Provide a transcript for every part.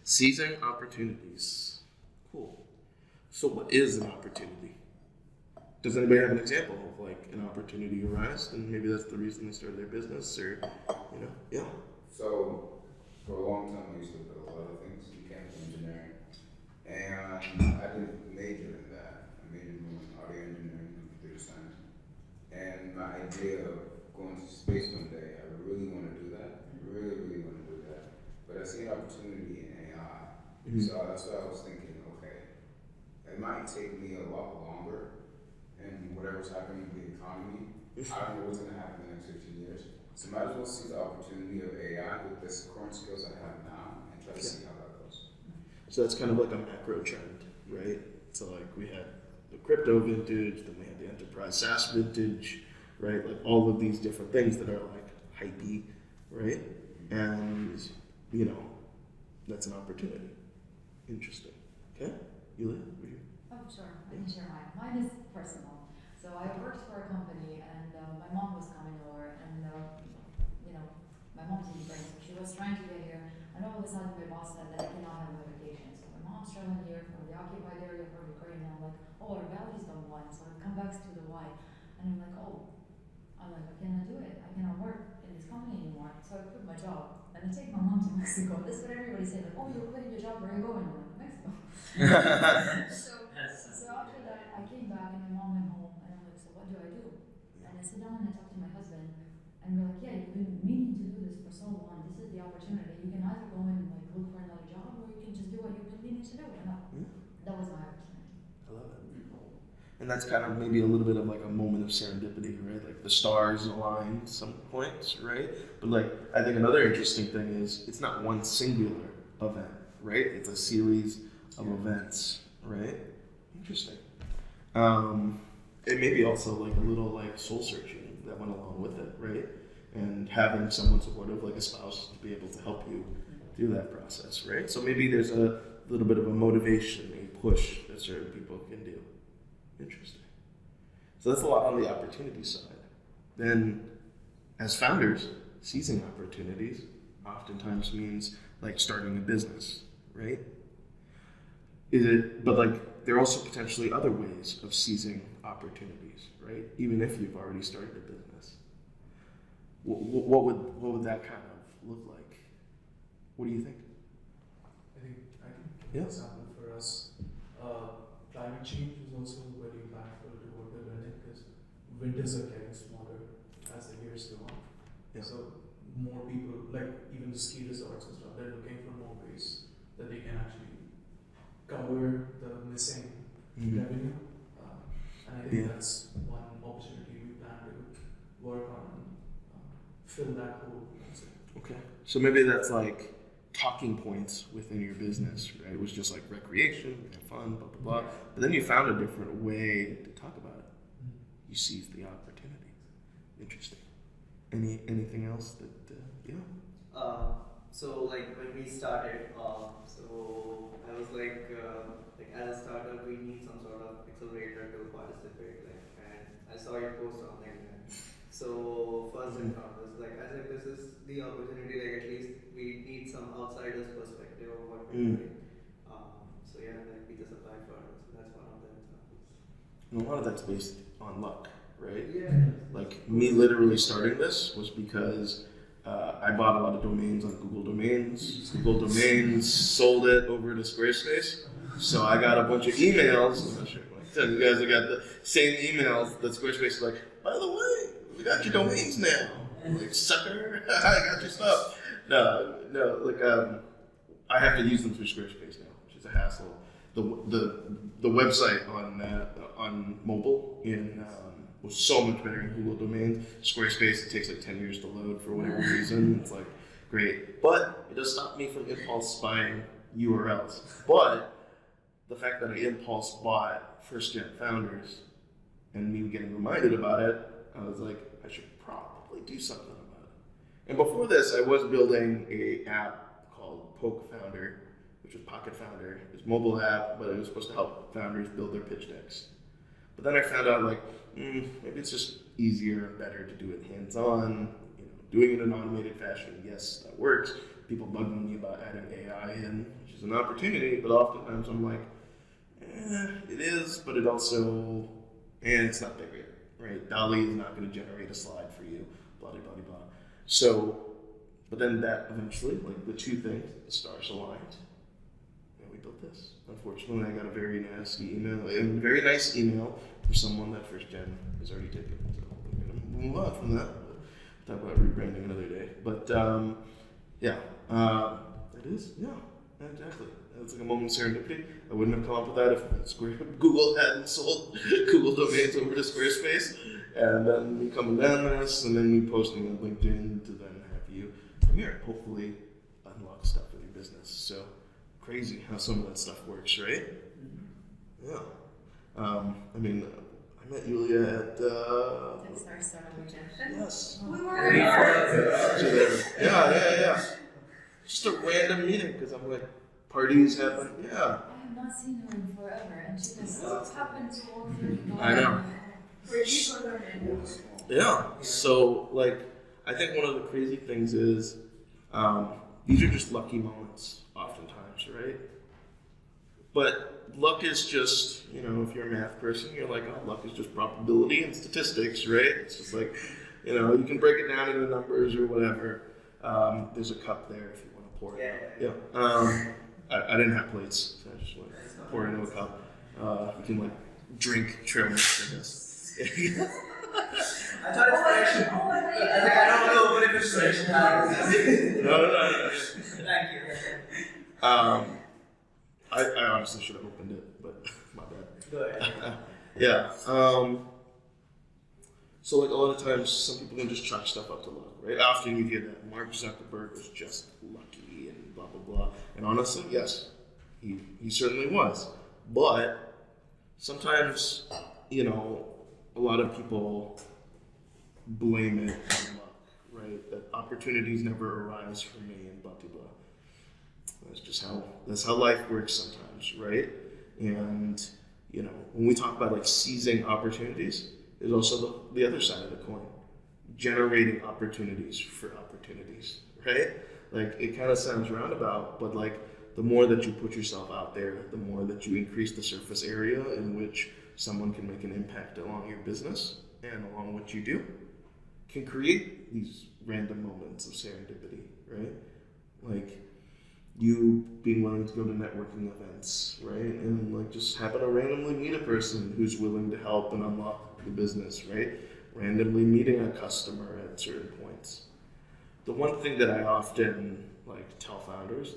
Seizing opportunities. Cool. So what is an opportunity? Does anybody have an example of like an opportunity arise, and maybe that's the reason they started their business, or yeah. So for a long time, I used to build a lot of things, mechanical engineering, and I didn't major in that. I majored in audio engineering and computer science. And my idea of going to space one day, I really want to do that. Really want to do that. But I see an opportunity in AI. So that's why I was thinking, okay, it might take me a lot longer, and whatever's happening with the economy, I don't know what's going to happen in the next 15 years. So might as well see the opportunity of AI with this current skills I have now and try to see how that goes. So that's kind of like a macro trend, right? So like we had the crypto vintage, then we had the enterprise SaaS vintage, right? Like all of these different things that are like hypey, right? And that's an opportunity. Interesting. Okay, Yulia, would you? Oh, sure. I can share mine. Mine is personal. So I worked for a company, and my mom was coming over, and my mom's in Ukraine, so she was trying to get here, and all of a sudden my boss said that I cannot have a vacation. So my mom's traveling here from the occupied area from Ukraine, and I'm like, oh, our values don't align, so it comes back to the why, and I'm like, I cannot do it. I cannot work in this company anymore. So I quit my job, and I take my mom to Mexico. This is what everybody said, like, oh, you're quitting your job, where are you going? I'm like, Mexico. So after that, I came back, and my mom went home, and I'm like, so what do I do? And I sit down and I talk to my husband, and we're like, yeah, you've been meaning to do this for so long. This is the opportunity. You can either go in and like look for another job, or you can just do what you've been meaning to do. And that was my opportunity. I love it. And that's kind of maybe a little bit of like a moment of serendipity, right? Like the stars align some points, right? But like I think another interesting thing is it's not one singular event, right? It's a series of events, right? Interesting. It may be also like a little like soul searching that went along with it, right? And having someone supportive, like a spouse, to be able to help you through that process, right? So maybe there's a little bit of a motivation, a push that certain people can do. Interesting. So that's a lot on the opportunity side. Then, as founders, seizing opportunities oftentimes means like starting a business, right? But like there are also potentially other ways of seizing opportunities, right? Even if you've already started a business. What would that kind of look like? What do you think? I think I can give an example for us. Climate change is also very impactful to what we're learning because winters are getting smaller as the years go on. Yeah. So more people, like even the ski resorts and stuff, they're looking for more ways that they can actually cover the missing revenue. And I think that's one opportunity we plan to work on, fill that hole. Okay. So maybe that's like talking points within your business, right? It was just like recreation, have fun, blah, blah, blah. But then you found a different way to talk about it. You seized the opportunity. Interesting. Anything else that, So like when we started, so I was like as a startup, we need some sort of accelerator to participate, and I saw your post on LinkedIn. So first and foremost, I was like, this is the opportunity, at least we need some outsider's perspective of what we're doing. So we just applied for it. So that's one of the examples. And a lot of that's based on luck, right? Yeah. Like me literally starting this was because I bought a lot of domains on Google Domains. Google Domains sold it over to Squarespace. So I got a bunch of emails. I'm not sure if you guys have got the same emails that Squarespace is like, by the way, we got your domains now. I'm like, sucker, I got your stuff. No, I have to use them through Squarespace now, which is a hassle. The website on mobile was so much better in Google Domains. Squarespace, it takes like 10 years to load for whatever reason. It's like, great. But it does stop me from impulse buying URLs. But the fact that I impulse bought First Gen Founders and me getting reminded about it, I was like, I should probably do something about it. And before this, I was building an app called Poke Founder, which was Pocket Founder. It was a mobile app, but it was supposed to help founders build their pitch decks. But then I found out maybe it's just easier and better to do it hands-on, doing it in an automated fashion. Yes, that works, people bugging me about adding AI in, which is an opportunity, but oftentimes I'm like, it is, but it also, and it's not there yet, right? DALL-E is not going to generate a slide for you, blah, blah, blah, blah. So, but then that eventually, like the two things, the stars aligned, and we built this. Unfortunately, I got a very nasty email, a very nice email from someone that first gen is already taken. So I'm going to move on from that. Talk about rebranding another day. But yeah, it is, yeah, exactly. It's like a moment of serendipity. I wouldn't have come up with that if Google hadn't sold Google domains over to Squarespace. And then me coming down this, and then me posting on LinkedIn to then have you come here, hopefully unlock stuff with your business. So crazy how some of that stuff works, right? Yeah. I mean, I met Yulia at Techstars Startup Redemption. yes. We were. Yeah. Just a random meeting because I'm like, parties happen. Yeah. I have not seen her in forever, and she just happened to walk through the door. I know. Where you go there, Yeah. So like, I think one of the crazy things is these are just lucky moments, oftentimes, right? But luck is just, if you're a math person, you're like, oh, luck is just probability and statistics, right? It's just like, you can break it down into numbers or whatever. There's a cup there if you want to pour it out. Yeah. I didn't have plates, so I just went pour it into a cup. You can like drink trail mix, I guess. I thought it's correction. I don't know what if it's correction. No. Thank you. I honestly should have opened it, but my bad. Go ahead. Yeah. So like a lot of times, some people can just chalk stuff up to luck, right? Often you hear that Mark Zuckerberg was just lucky and blah blah blah. And honestly, yes, he certainly was. But sometimes, a lot of people blame it on luck, right? That opportunities never arise for me and blah blah blah. That's how life works sometimes, right? And when we talk about like seizing opportunities, there's also the other side of the coin, generating opportunities for opportunities, right? Like it kind of sounds roundabout, but like the more that you put yourself out there, the more that you increase the surface area in which someone can make an impact along your business and along what you do, can create these random moments of serendipity, right? Like you being willing to go to networking events, right? And like just happen to randomly meet a person who's willing to help and unlock the business, right? Randomly meeting a customer at certain points. The one thing that I often like tell founders,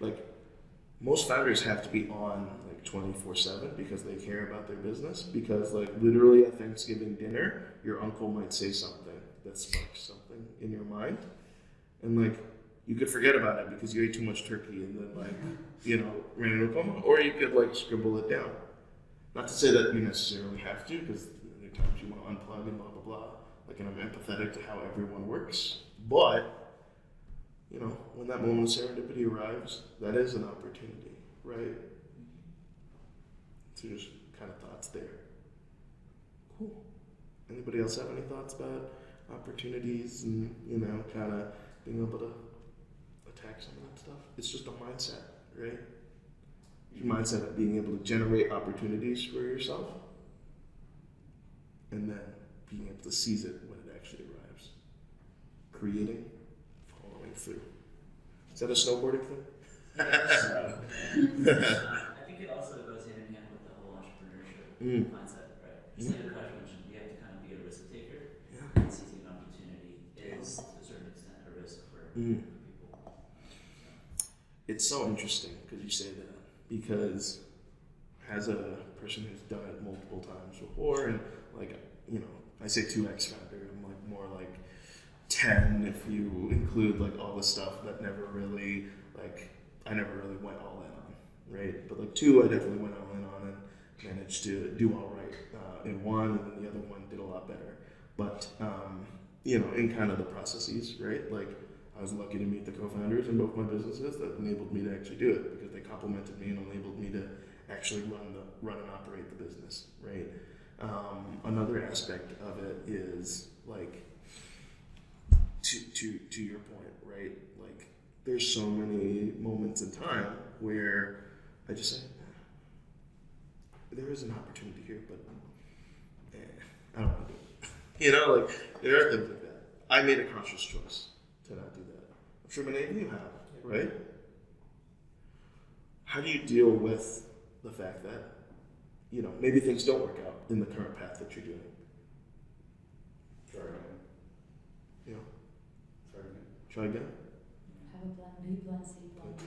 like most founders have to be on like 24/7 because they care about their business. Because like literally at Thanksgiving dinner, your uncle might say something that sparks something in your mind, and like you could forget about it because you ate too much turkey and then ran into a coma, or you could like scribble it down. Not to say that you necessarily have to, because there are times you want to unplug and blah blah blah. Like, and I'm empathetic to how everyone works, but when that moment of serendipity arrives, that is an opportunity, right? So just kind of thoughts there. Cool. Anybody else have any thoughts about opportunities and kind of being able to attack some of that stuff? It's just a mindset, right? Your mindset of being able to generate opportunities for yourself and then being able to seize it when it actually arrives. Creating, following through. Is that a snowboarding thing? I think it also goes hand in hand with the whole entrepreneurship mindset, right? Just like Akash mentioned, you have to kind of be a risk taker. Yeah. And seizing an opportunity is, to a certain extent, a risk for people. It's so interesting because you say that, because as a person who's done it multiple times before, and I say 2x factor, I'm like more like 10 if you include like all the stuff that never really I never really went all in on, right? But like 2 I definitely went all in on and managed to do all right in 1, and then the other one did a lot better. But in kind of the processes, right? Like I was lucky to meet the co-founders in both my businesses that enabled me to actually do it, because they complemented me and enabled me to actually run and operate the business, right? Another aspect of it is like to your point, right? Like, there's so many moments in time where I just say, there is an opportunity here, but I don't want to do it. You know, like, there are things like that. I made a conscious choice to not do that. I'm sure many of you have, right? How do you deal with the fact that, you know, maybe things don't work out in the current path that you're doing? Try again. You know, Try again. try again. Have a plan B, plan C, plan D.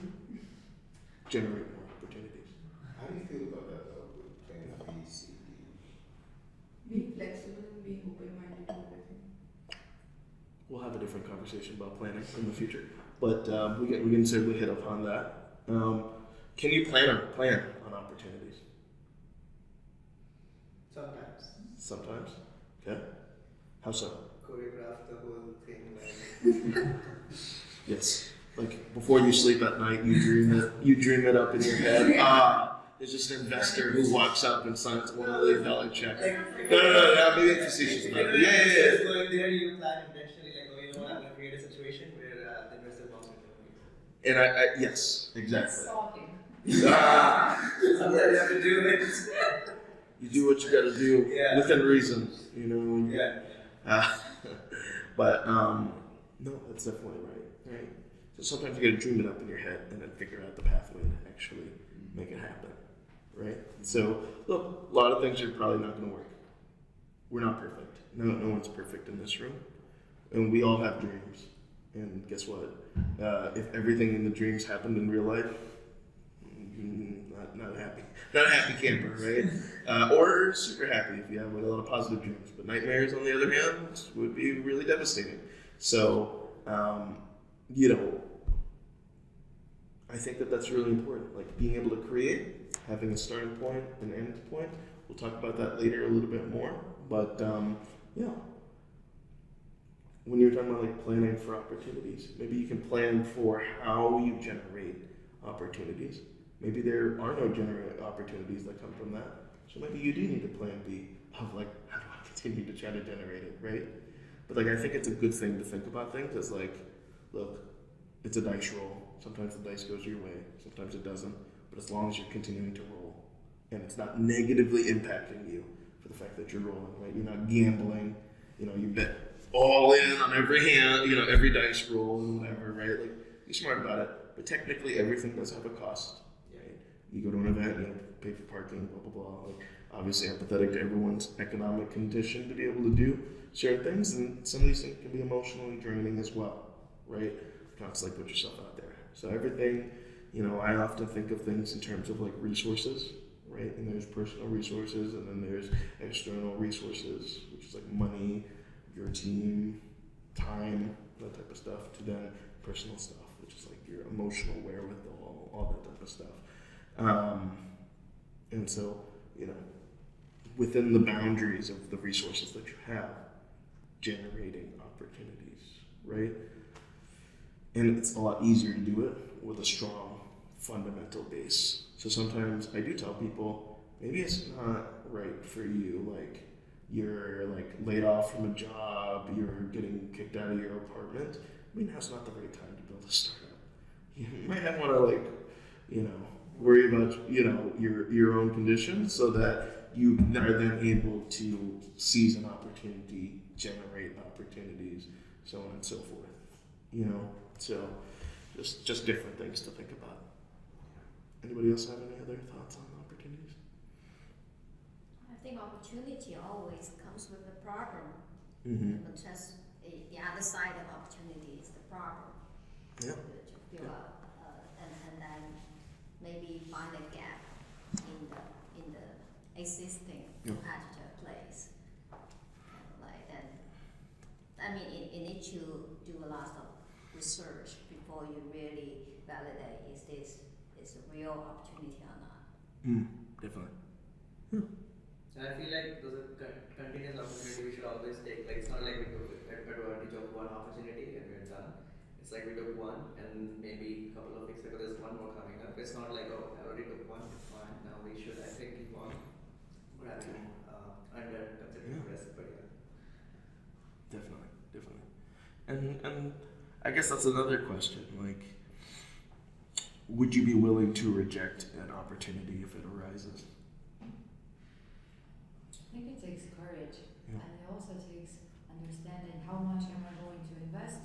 Generate more opportunities. How do you feel about that though, with playing B, C, D? Being flexible and being open-minded to everything. We'll have a different conversation about planning in the future, but we can certainly hit upon that. Can you plan on opportunities? Sometimes Sometimes. Okay. How so? choreograph the whole thing like. Yes. Like, before you sleep at night, you dream it up in your head. There's just an investor who walks up and signs a $1 million check. No, maybe it's facetious about it. Yeah. Going there, you plan intentionally, like, oh, you know what, I'm going to create a situation where the investor wants me to. And I yes, That's exactly. stalking. Sometimes you have to do it. You do what you got to do within reason, you know. Yeah. But no, that's definitely right. So sometimes you got to dream it up in your head and then figure out the pathway to actually make it happen, right? So look, a lot of things are probably not going to work. We're not perfect. No one's perfect in this room, and we all have dreams. And guess what? If everything in the dreams happened in real life, not a happy camper, right? Or super happy if you have a lot of positive dreams. But nightmares, on the other hand, would be really devastating. So, you know, I think that's really important. Like, being able to create, having a starting point, an end point. We'll talk about that later a little bit more. But yeah, when you're talking about like planning for opportunities, maybe you can plan for how you generate opportunities. Maybe there are no opportunities that come from that. So maybe you do need a plan B of like, how do I continue to try to generate it, right? But like, I think it's a good thing to think about things as like, look, it's a dice roll. Sometimes the dice goes your way, sometimes it doesn't. But as long as you're continuing to roll and it's not negatively impacting you for the fact that you're rolling, right? You're not gambling, you know, you bet all in on every hand, you know, every dice roll and whatever, right? Like, be smart about it. But technically, everything does have a cost, right? You go to an event, you have to pay for parking, blah, blah, blah. Like, obviously empathetic to everyone's economic condition to be able to do certain things. And some of these things can be emotionally draining as well, right? Constantly put yourself out there. So everything, you know, I often think of things in terms of like resources, right? And there's personal resources, and then there's external resources, which is like money, your team, time, that type of stuff, to then personal stuff, which is like your emotional wherewithal, all that type of stuff. And so, you know, within the boundaries of the resources that you have, generating opportunities, right? And it's a lot easier to do it with a strong fundamental base. So sometimes I do tell people, maybe it's not right for you, like you're like laid off from a job, you're getting kicked out of your apartment. I mean, now's not the right time to build a startup. You might want to like, you know, worry about, you know, your own conditions so that you are then able to seize an opportunity, generate opportunities, so on and so forth. You know, so just different things to think about. Anybody else have any other thoughts on opportunities? I think opportunity always comes with a problem. Mm-hmm. But just the other side of opportunity is the problem. Yeah. To fill up, and then maybe find a gap in the existing competitor place. Like then, I mean, you need to do a lot of research before you really validate is this is a real opportunity or not. Definitely. And I feel like those are continuous opportunity we should always take. Like, it's not like we took advantage of one opportunity and we're done. It's like we took one and maybe a couple of weeks ago there's one more coming up. It's not like, oh, I already took one, fine, now we should, I think, keep on grabbing under considering risk, but yeah. Definitely. And I guess that's another question. Like, would you be willing to reject an opportunity if it arises? I think it takes courage, Yeah. and it also takes understanding how much am I going to invest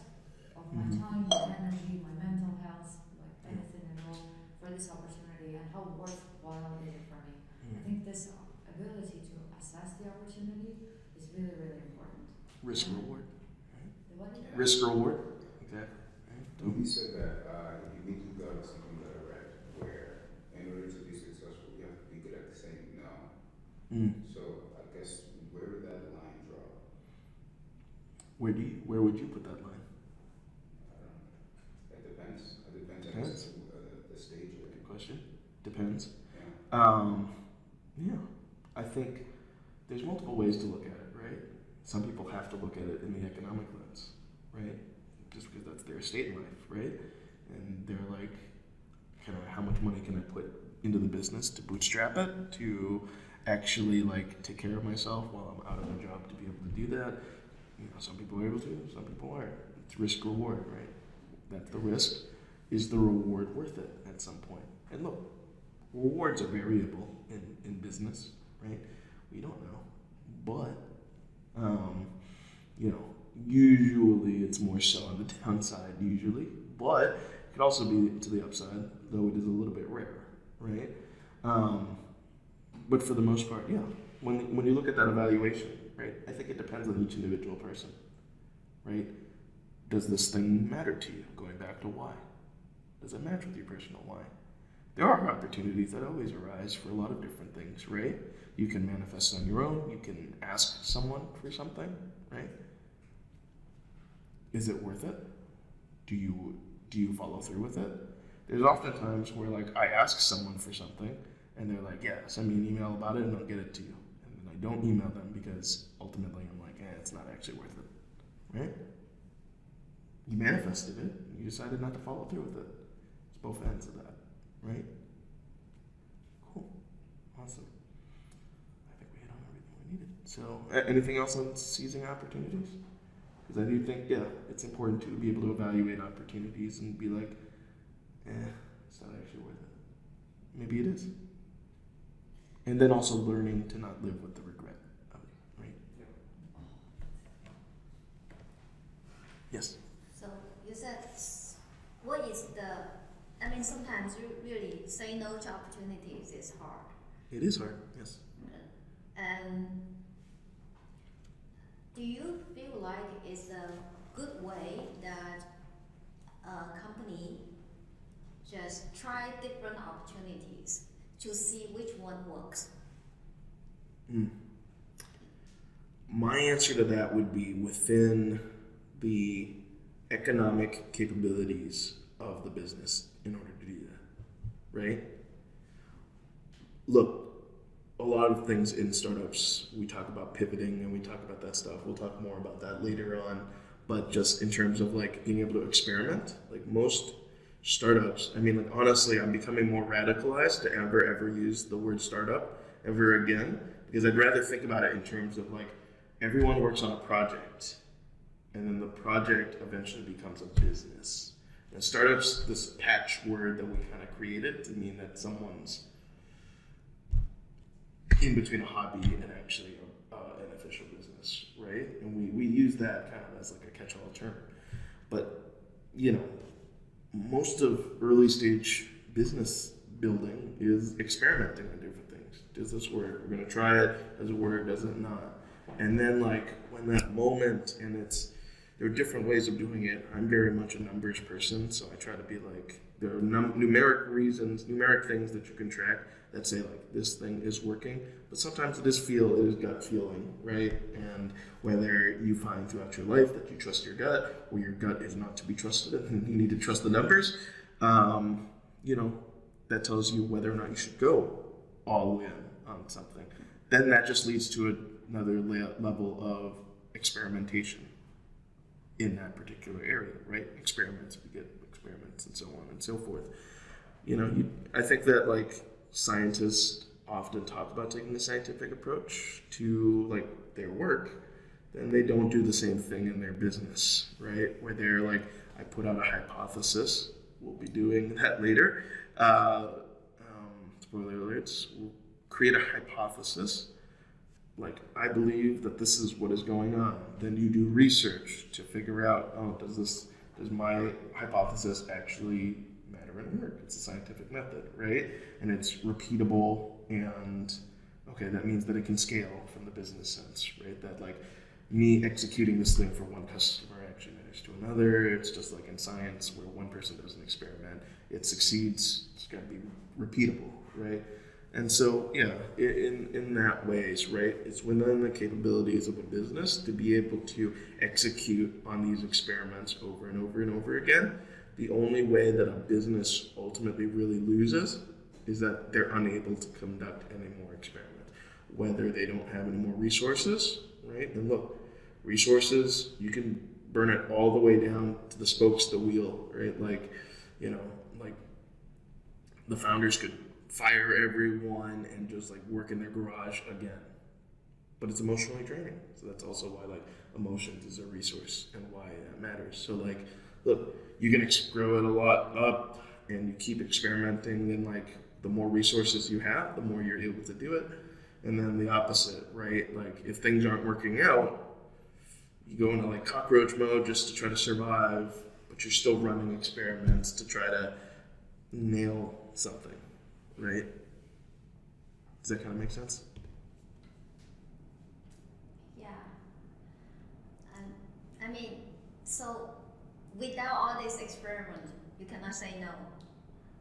of my Mhm. time, my energy, my mental health, like anything at all, for this opportunity, and how worthwhile is it for me. I think this ability to assess the opportunity is really, really important. Risk reward. The what? Yeah. Risk reward. Exactly. You said that you need to go to something that I read, where in order to be successful, you have to be good at saying no. Mm. So I guess where would that line drop? Where would you put that line? I don't know. It depends. It depends on Depends. the stage you're in. Good question. Depends. Yeah. Yeah. I think there's multiple ways to look at it, right? Some people have to look at it in the economic lens, right? Just because that's their state in life, right? And they're like, how much money can I put into the business to bootstrap it, to actually like take care of myself while I'm out of a job to be able to do that? Some people are able to, some people aren't. It's risk reward, right? That's the risk. Is the reward worth it at some point? And look, rewards are variable in business, right? We don't know. But, usually it's more so on the downside, usually. But it could also be to the upside, though it is a little bit rare, right? But for the most part, yeah. When you look at that evaluation, right, I think it depends on each individual person, right? Does this thing matter to you? Going back to why. Does it match with your personal why? There are opportunities that always arise for a lot of different things, right? You can manifest on your own. You can ask someone for something, right? Is it worth it? Do you follow through with it? There's often times where like I ask someone for something and they're like, yeah, send me an email about it and I'll get it to you. And then I don't email them because ultimately I'm like, it's not actually worth it, right? You manifested it. You decided not to follow through with it. It's both ends of that, right? Cool. Awesome. I think we hit on everything we needed. So, anything else on seizing opportunities? Because I do think, it's important to be able to evaluate opportunities and be like, it's not actually worth it. Maybe it is. And then also learning to not live with the regret of it, right? Yes? So you said, what is sometimes you really say no to opportunities is hard. It is hard, yes. And do you feel like it's a good way that a company just try different opportunities to see which one works? My answer to that would be within the economic capabilities of the business in order to do that, right? Look, a lot of things in startups, we talk about pivoting and we talk about that stuff. We'll talk more about that later on. But just in terms of like being able to experiment, like most startups, honestly, I'm becoming more radicalized to ever use the word startup ever again, because I'd rather think about it in terms of like everyone works on a project and then the project eventually becomes a business. And startups, this patch word that we kind of created to mean that someone's in between a hobby and actually an official business, right? And we use that kind of as like a catch-all term. But, most of early stage business building is experimenting with different things. Does this work? We're going to try it. Does it work? Does it not? And then like when that moment, and there are different ways of doing it. I'm very much a numbers person, so I try to be like, there are numeric things that you can track that say like this thing is working, but sometimes it is gut feeling, right? And whether you find throughout your life that you trust your gut, or your gut is not to be trusted and you need to trust the numbers, that tells you whether or not you should go all in on something. Then that just leads to another level of experimentation in that particular area, right? Experiments beget experiments and so on and so forth. I think that like scientists often talk about taking a scientific approach to like their work, then they don't do the same thing in their business, right? Where they're like, I put out a hypothesis. We'll be doing that later. Spoiler alerts. We'll create a hypothesis. Like, I believe that this is what is going on. Then you do research to figure out, oh, does my hypothesis actually matter and work? It's a scientific method, right? And it's repeatable, and okay, that means that it can scale from the business sense, right? That like me executing this thing for one customer actually matters to another. It's just like in science where one person does an experiment, it succeeds. It's got to be repeatable, right? And so, yeah, in that ways, right, it's within the capabilities of a business to be able to execute on these experiments over and over and over again. The only way that a business ultimately really loses is that they're unable to conduct any more experiments, whether they don't have any more resources, right? And look, resources, you can burn it all the way down to the spokes of the wheel, right? Like, you know, like the founders could fire everyone and just like work in their garage again. But it's emotionally draining. So that's also why like emotions is a resource and why that matters. So like, look, you can grow it a lot up and you keep experimenting, and like the more resources you have, the more you're able to do it. And then the opposite, right? Like if things aren't working out, you go into like cockroach mode just to try to survive, but you're still running experiments to try to nail something. Right? Does that kind of make sense? Yeah. I mean, so without all these experiments, you cannot say no.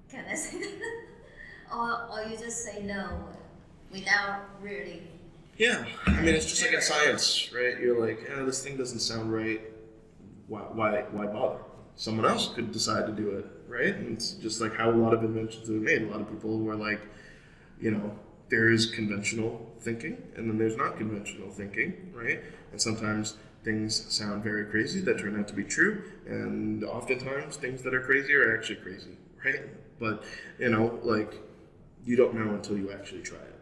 Can I say or you just say no without really. Yeah. I mean, it's just like in science, right? You're like, this thing doesn't sound right. Why bother? Someone else could decide to do it, right? And it's just like how a lot of inventions are made. A lot of people were like, you know, there is conventional thinking and then there's not conventional thinking, right? And sometimes things sound very crazy that turn out to be true, and oftentimes things that are crazy are actually crazy, right? But, you know, like, you don't know until you actually try it,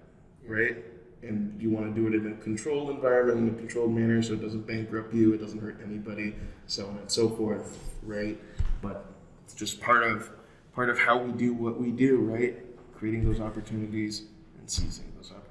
right? And you want to do it in a controlled environment, in a controlled manner, so it doesn't bankrupt you, it doesn't hurt anybody, so on and so forth, right? But it's just part of how we do what we do, right? Creating those opportunities and seizing those opportunities.